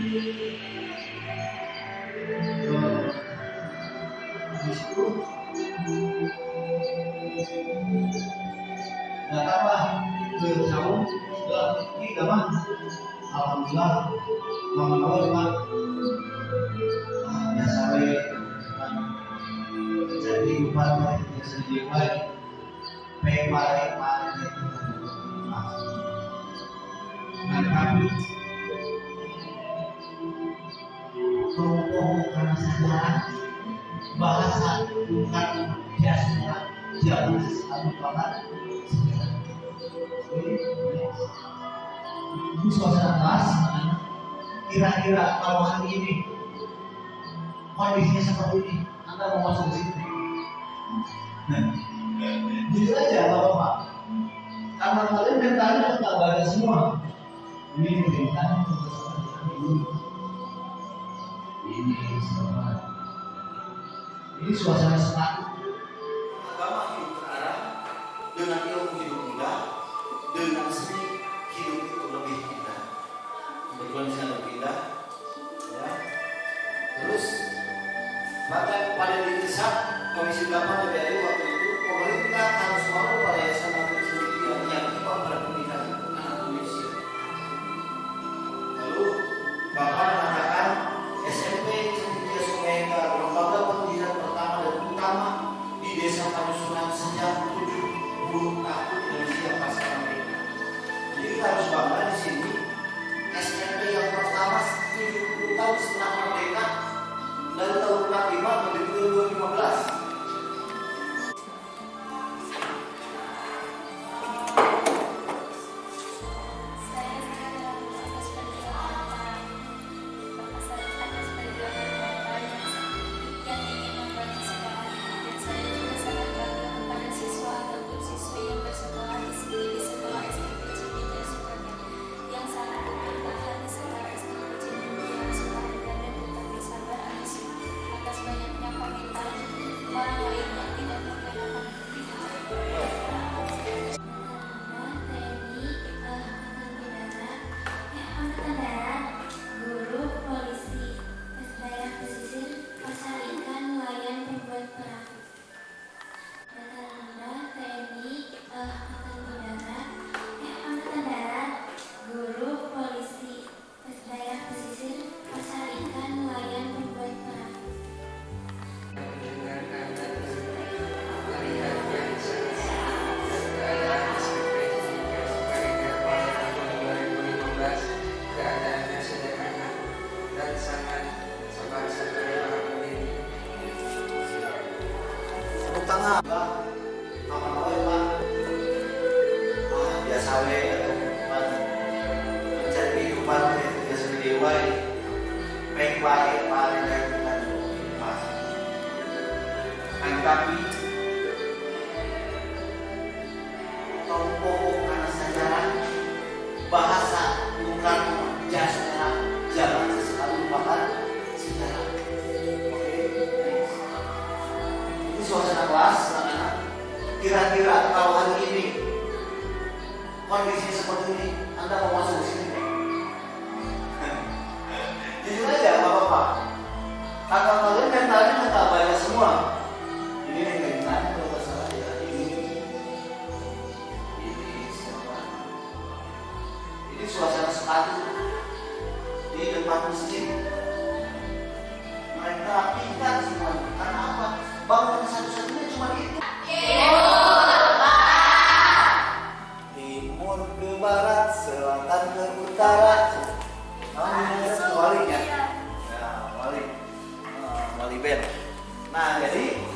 Di situ datanglah ke tahun ini zaman alhamdulillah mengawal Pak biasa jadi upah sendiri baik baik dan kami tokoh karena sejarah bahasa bukan biasa jangan selalu banget ini suasana kelas kira-kira kalau hari ini kondisinya seperti ini Anda mau masuk ke sini jujur aja gak apa-apa karena kalian mentalnya tak baca semua ini ceritanya ini sama ini suasana setak agama hidup terarah dengan ilmu hidup indah dengan seni hidup itu lebih indah kebetulan saya lebih indah ya terus bahkan pada desa Komisi 8 DPR waktu itu pemerintah harus selalu pada yayasan pendidikan yang impor pada pendidikan anak Indonesia lalu Bapak mengatakan SMP Cendekia Sumeka lembaga pendidikan pertama dan utama di desa Padusunan sejak 70 tahun Indonesia pasca merdeka. Jadi kita harus bangga di sini SMP yang pertama 70 tahun setelah merdeka dari tahun 45 menuju 2015. Tengah apa biasa atau mencari kehidupan itu sendiri baik paling dan pas tapi tokoh karena sejarah bahasa bukan sejarah jangan selalu lupakan sejarah. Suasana kelas anak-anak kira-kira kalau hari ini kondisinya seperti ini Anda mau masuk ke sini jujur aja gak apa-apa kakak kalian mentalnya mental banyak semua ini mentalnya kalau gak salah ya ini siapa ini suasana sepatu di depan masjid mereka pintar semua karena apa? Bangunan satu-satunya cuma itu. Timur ke barat, selatan ke utara. Walinya. Ya, wali band. Nah, jadi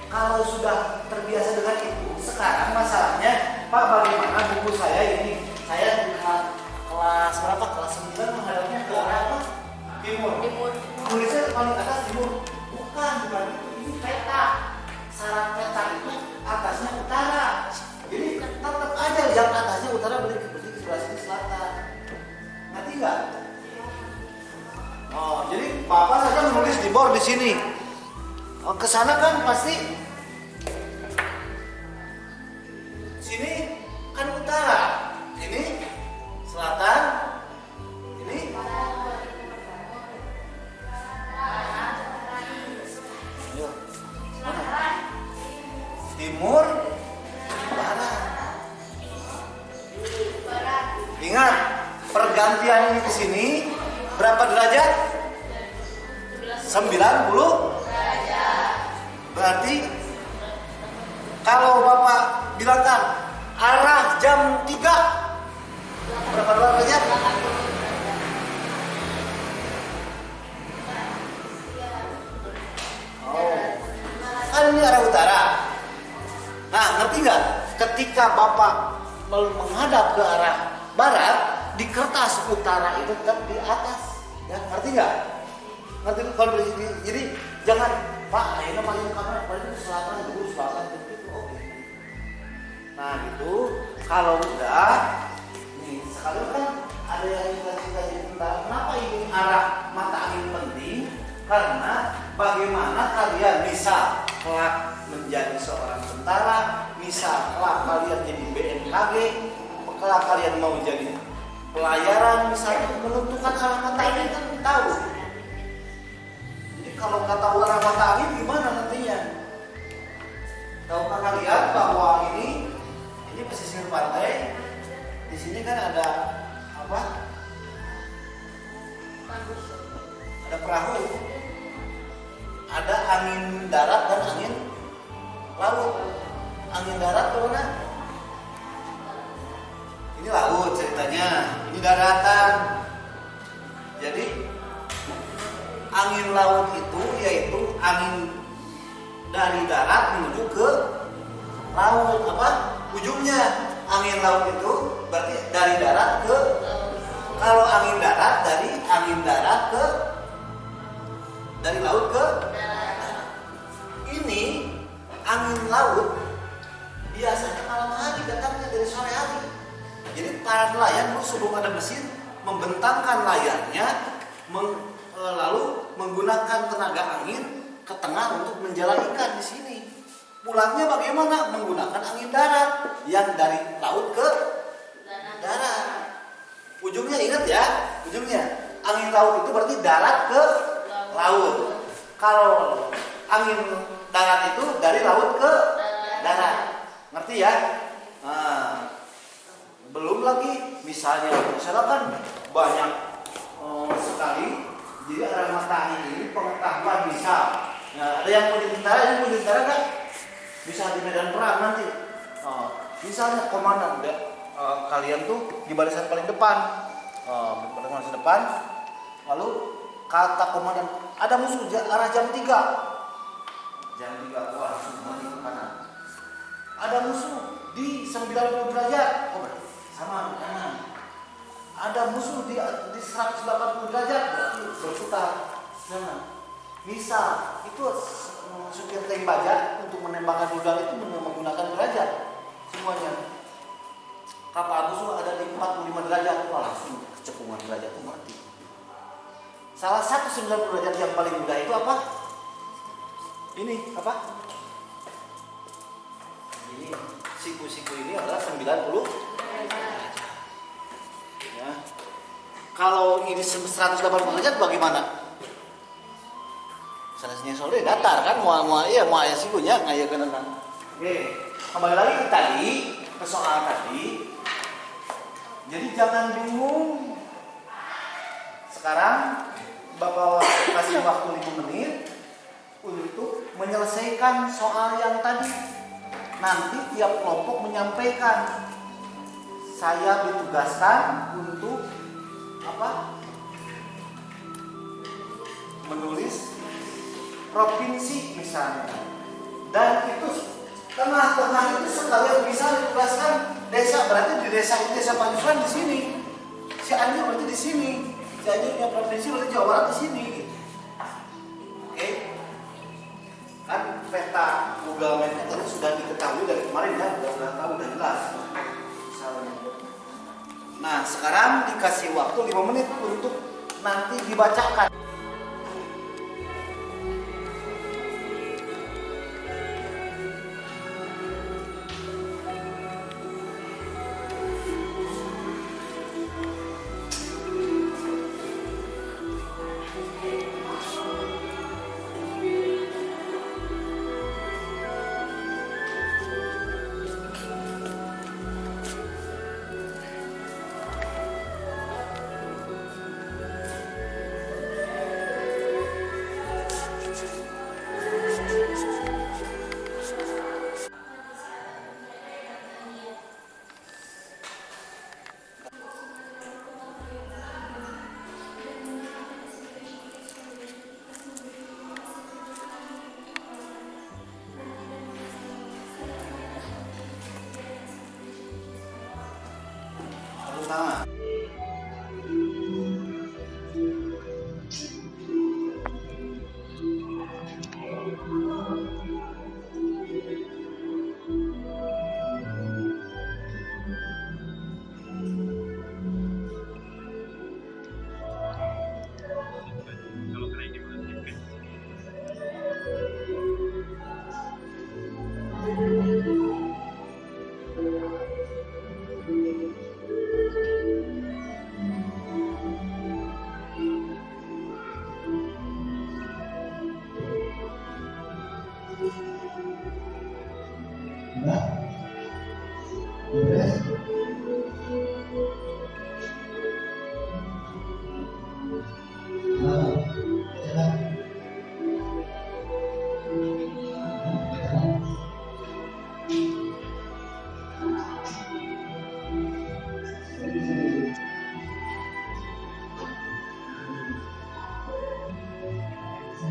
kalau sudah terbiasa dengan itu, sekarang masalahnya, Pak, bagaimana buku saya ini? Saya kelas berapa? Kelas 9 menghadapnya ke arah apa? Timur. Tulisnya paling atas timur. Bukan ini peta. Syarat peta itu atasnya utara. Jadi tetap aja yang atasnya utara berarti ke sebelah sini selatan. Ngerti nggak? Oh, jadi Bapak saja menulis di board di sini. Oh, ke sana kan pasti sini kan utara, ini selatan, ini aliran ini ke sini berapa derajat? 90 berarti kalau Bapak bilangkan arah jam 3 berapa derajat? Oh, kan ini arah utara. Nah, ngerti nggak? Ketika Bapak menghadap ke arah barat, di kertas utara itu tetap di atas. Ya, ngerti nggak? Ngerti kalau jadi jangan Pak, akhirnya paling kanan, paling selatan dulu, selatan gitu. Oke. Nah, gitu. Kalau udah, nih sekarang kan ada yang dikasih tentang kenapa ini arah mata angin penting? Karena bagaimana kalian bisa kelak menjadi seorang tentara, bisa kelak kalian jadi BMKG, kelak kalian mau jadi pelayaran, misalnya menentukan arah mata angin kan tahu. Jadi kalau nggak tahu arah mata angin gimana nantinya? Tahukah kalian bahwa ini pesisir pantai? Di sini kan ada apa? Ada perahu, ada angin darat dan angin laut. Angin darat kemana? Ini laut ceritanya, ini daratan. Jadi angin laut itu yaitu angin dari darat menuju ke laut. Apa? Ujungnya angin laut itu berarti dari darat ke, kalau angin darat ke dari laut ke ini angin laut biasanya malam hari datangnya dari sore hari. Jadi para nelayan dulu sebelum ada mesin membentangkan layarnya lalu menggunakan tenaga angin ke tengah untuk menjalan ikan di sini. Pulangnya bagaimana? Menggunakan angin darat yang dari laut ke darat. Ujungnya ingat ya, ujungnya angin laut itu berarti darat ke laut. Kalau angin darat itu dari laut ke darat. Ngerti ya? Nah, belum lagi misalnya kan banyak sekali. Jadi arah mata angin ini pengetahuan bisa. Nah, ada yang mau di tentara nggak? Bisa di medan perang nanti. Misalnya komandan, kalian tuh di barisan paling depan, barisan depan. Lalu kata komandan, ada musuh arah jam 3. Jam 3 wah semua di kanan. Ada musuh di 90 derajat. Oh, sama di kanan. Ada musuh di 180 derajat, berarti berputar sana. Bisa itu supir tank baja untuk menembakkan rudal itu menggunakan derajat semuanya. Kapal musuh ada di 45 derajat, wah langsung kecepungan derajat itu mati. Salah satu 90 derajat yang paling mudah itu apa? Ini apa? Ini siku-siku ini adalah 90 ya. Kalau ini 180 derajat bagaimana? Salahnya sore datar kan mau ya sikunya ngaya ke nang. Oke, kembali lagi ke tadi, ke soal tadi. Jadi jangan bingung. Sekarang Bapak kasih waktu 5 menit untuk menyelesaikan soal yang tadi. Nanti tiap kelompok menyampaikan. Saya ditugaskan untuk apa? Menulis provinsi misalnya, dan itu tengah-tengah itu sekalian bisa ditugaskan desa, berarti di desa itu desa Panjuran di sini, si Anjir berarti di sini, si Anjir yang provinsi berarti Jawa Barat di sini. Oke, kan peta Google Maps itu sudah diketahui dari kemarin ya, sudah tahu dan jelas. Nah sekarang dikasih waktu 5 menit untuk nanti dibacakan.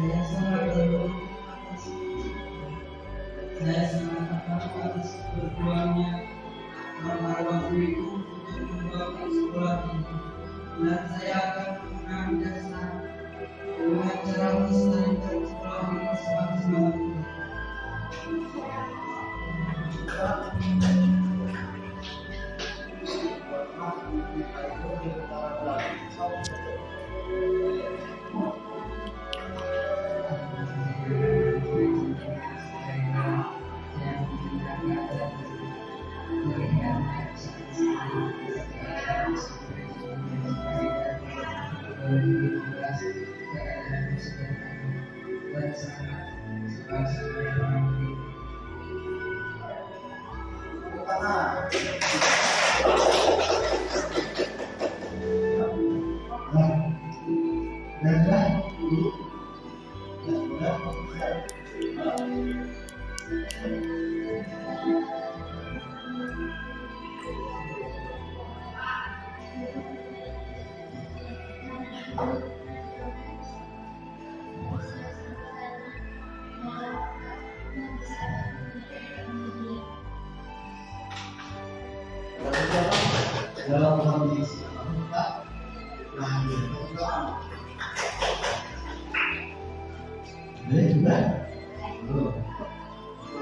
sangat berdoa atas saya sangat terharu atas perjuangannya pada waktu itu untuk membangun sekolah ini, dan saya akan mengambil dasar dengan cara melestarikan sekolah ini semaksimal mungkin. Dalam kondisi kita lahir Tuhan. Ini juga,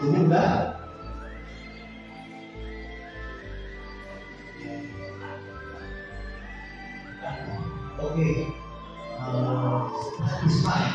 ini juga. Oke, Ismail.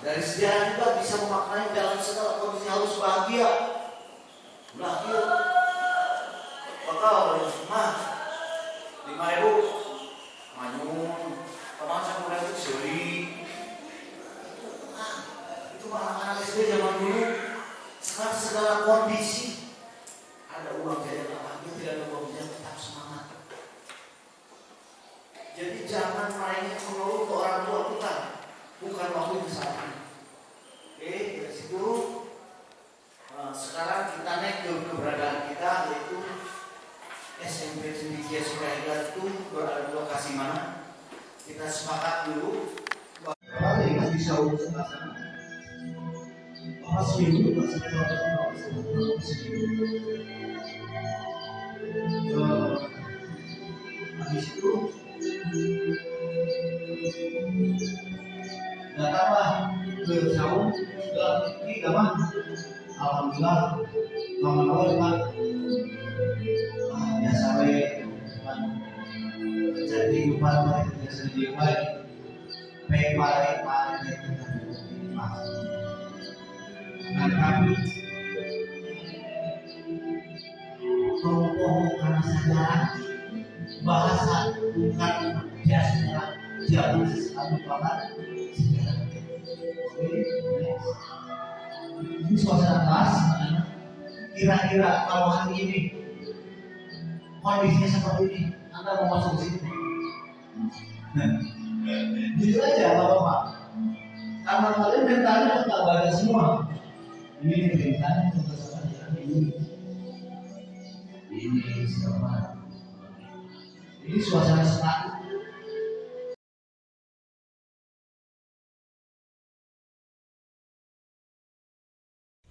Dari sejarah juga bisa memaknai dalam segala kondisi harus bahagia. Bahagia. Bakal mah 5.000 manyun, teman saya mulai itu seri. Itu anak-anak SD zaman dulu. Sekarang segala kondisi ada uang jajan apa tidak ada uang jajan tetap semangat. Jadi jangan main mengeluh ke orang tua kita, bukan waktu itu saat ini. Oke, dari situ sekarang kita naik ke keberadaan kita, yaitu SMP Cendekia Surahiga itu berada di lokasi mana? Kita sepakat dulu. Kalau ingat bisa urus sana. Pas minggu masih habis itu datanglah ke Saung sudah ini gaman. Alhamdulillah kawan-kawan kan biasa jadi kehidupan mereka sendiri baik baik kami tokoh karena sejarah bahasa bukan biasanya jangan sesuatu banget sejarah. Oke, ini suasana kelas. Kira-kira kalau hari ini kondisinya seperti ini, Anda mau masuk ke sini? Jujur aja, Bapak. Karena kalian mentalnya nggak baca semua. Ini ceritanya tentang ini sama. Ini suasana setak.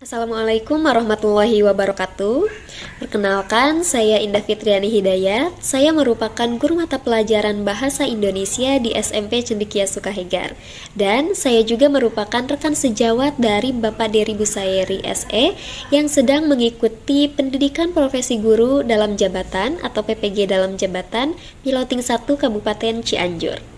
Assalamualaikum warahmatullahi wabarakatuh. Perkenalkan, saya Indah Fitriani Hidayat. Saya merupakan guru mata pelajaran Bahasa Indonesia di SMP Cendekia Sukahegar. Dan saya juga merupakan rekan sejawat dari Bapak Dery Busairi SE yang sedang mengikuti pendidikan profesi guru dalam jabatan atau PPG dalam jabatan Piloting 1 Kabupaten Cianjur.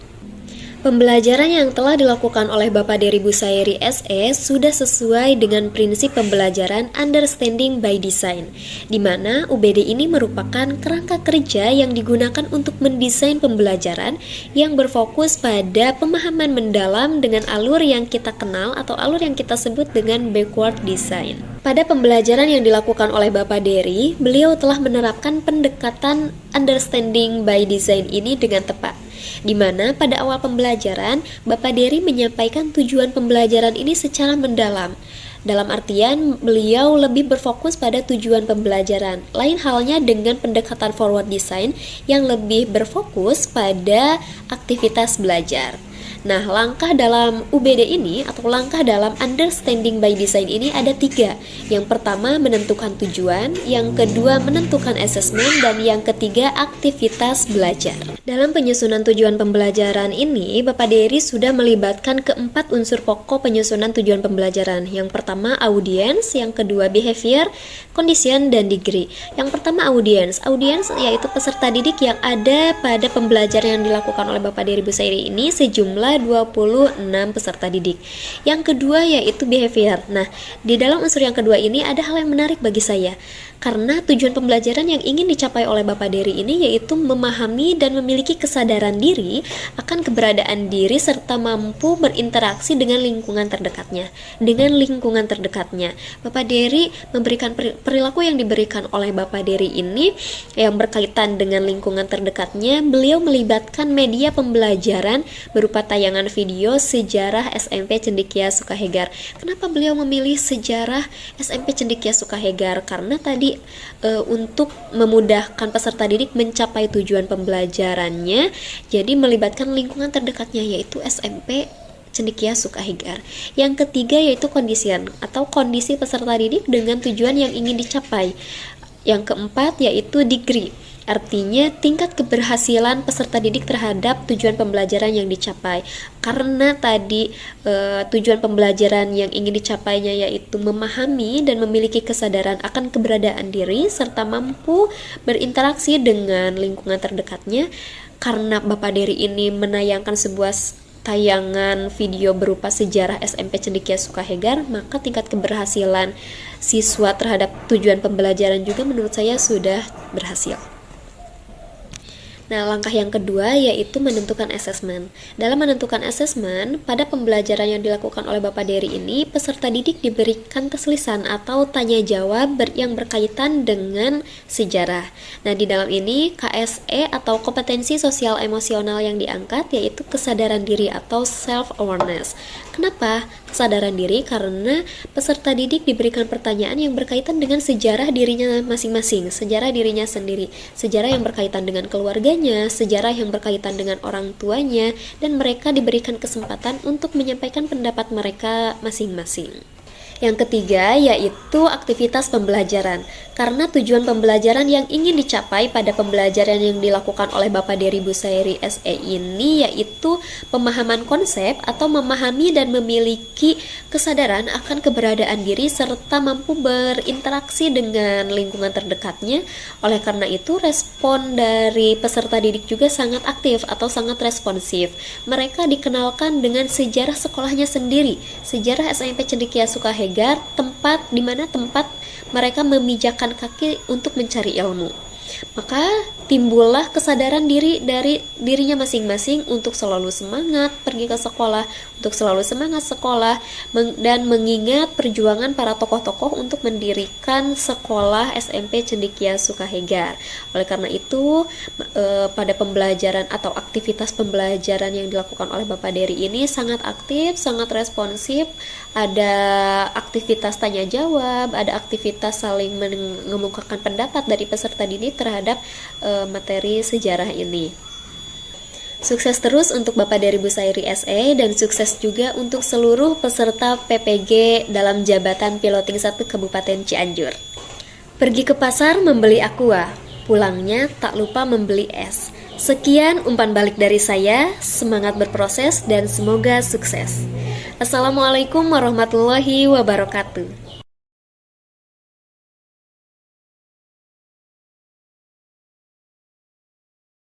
Pembelajaran yang telah dilakukan oleh Bapak Dery Busairi SE sudah sesuai dengan prinsip pembelajaran Understanding by Design, di mana UBD ini merupakan kerangka kerja yang digunakan untuk mendesain pembelajaran yang berfokus pada pemahaman mendalam dengan alur yang kita kenal atau alur yang kita sebut dengan backward design. Pada pembelajaran yang dilakukan oleh Bapak Dery, beliau telah menerapkan pendekatan Understanding by Design ini dengan tepat, di mana pada awal pembelajaran Bapak Dery menyampaikan tujuan pembelajaran ini secara mendalam. Dalam artian beliau lebih berfokus pada tujuan pembelajaran. Lain halnya dengan pendekatan forward design yang lebih berfokus pada aktivitas belajar. Nah, langkah dalam UBD ini atau langkah dalam Understanding by Design ini ada 3. Yang pertama menentukan tujuan, yang kedua menentukan assessment, dan yang ketiga aktivitas belajar. Dalam penyusunan tujuan pembelajaran ini, Bapak Dery sudah melibatkan keempat unsur pokok penyusunan tujuan pembelajaran. Yang pertama audience, yang kedua behavior, condition, dan degree. Yang pertama audience yaitu peserta didik yang ada pada pembelajaran yang dilakukan oleh Bapak Dery Busairi ini sejumlah 26 peserta didik. Yang kedua yaitu behavior. Nah, di dalam unsur yang kedua ini ada hal yang menarik bagi saya. Karena tujuan pembelajaran yang ingin dicapai oleh Bapak Dery ini yaitu memahami dan memiliki kesadaran diri akan keberadaan diri serta mampu berinteraksi dengan lingkungan terdekatnya. Bapak Dery memberikan perilaku yang diberikan oleh Bapak Dery ini yang berkaitan dengan lingkungan terdekatnya. Beliau melibatkan media pembelajaran berupa tayangan video sejarah SMP Cendekia Sukahegar. Kenapa beliau memilih sejarah SMP Cendekia Sukahegar? Karena tadi untuk memudahkan peserta didik mencapai tujuan pembelajarannya, jadi melibatkan lingkungan terdekatnya yaitu SMP Cendekia Sukahegar. Yang ketiga yaitu condition atau kondisi peserta didik dengan tujuan yang ingin dicapai. Yang keempat yaitu degree, artinya tingkat keberhasilan peserta didik terhadap tujuan pembelajaran yang dicapai. Karena tadi tujuan pembelajaran yang ingin dicapainya yaitu memahami dan memiliki kesadaran akan keberadaan diri serta mampu berinteraksi dengan lingkungan terdekatnya. Karena Bapak Dery ini menayangkan sebuah tayangan video berupa sejarah SMP Cendekia Sukahegar, maka tingkat keberhasilan siswa terhadap tujuan pembelajaran juga menurut saya sudah berhasil. Nah, langkah yang kedua yaitu menentukan assessment. Dalam menentukan assessment, pada pembelajaran yang dilakukan oleh Bapak Dery ini, peserta didik diberikan tes lisan atau tanya jawab yang berkaitan dengan sejarah. Nah, di dalam ini KSE atau kompetensi sosial emosional yang diangkat yaitu kesadaran diri atau self-awareness. Kenapa kesadaran diri? Karena peserta didik diberikan pertanyaan yang berkaitan dengan sejarah dirinya masing-masing, sejarah dirinya sendiri, sejarah yang berkaitan dengan keluarganya, sejarah yang berkaitan dengan orang tuanya, dan mereka diberikan kesempatan untuk menyampaikan pendapat mereka masing-masing. Yang ketiga yaitu aktivitas pembelajaran. Karena tujuan pembelajaran yang ingin dicapai pada pembelajaran yang dilakukan oleh Bapak Dery Busairi SE ini yaitu pemahaman konsep atau memahami dan memiliki kesadaran akan keberadaan diri serta mampu berinteraksi dengan lingkungan terdekatnya. Oleh karena itu respon dari peserta didik juga sangat aktif atau sangat responsif. Mereka dikenalkan dengan sejarah sekolahnya sendiri, sejarah SMP Cendekia Sukahegar Sukahegar, di mana tempat mereka memijakan kaki untuk mencari ilmu. Maka timbullah kesadaran diri dari dirinya masing-masing untuk selalu semangat pergi ke sekolah, untuk selalu semangat sekolah, dan mengingat perjuangan para tokoh-tokoh untuk mendirikan sekolah SMP Cendekia Sukahegar. Oleh karena itu, pada pembelajaran atau aktivitas pembelajaran yang dilakukan oleh Bapak Dery ini sangat aktif, sangat responsif. Ada aktivitas tanya jawab, ada aktivitas saling mengemukakan pendapat dari peserta didik terhadap materi sejarah ini. Sukses terus untuk Bapak Dery Busairi SE, dan sukses juga untuk seluruh peserta PPG dalam jabatan Piloting 1 Kabupaten Cianjur. Pergi ke pasar membeli aqua, pulangnya tak lupa membeli es. Sekian umpan balik dari saya, semangat berproses dan semoga sukses. Assalamualaikum warahmatullahi wabarakatuh.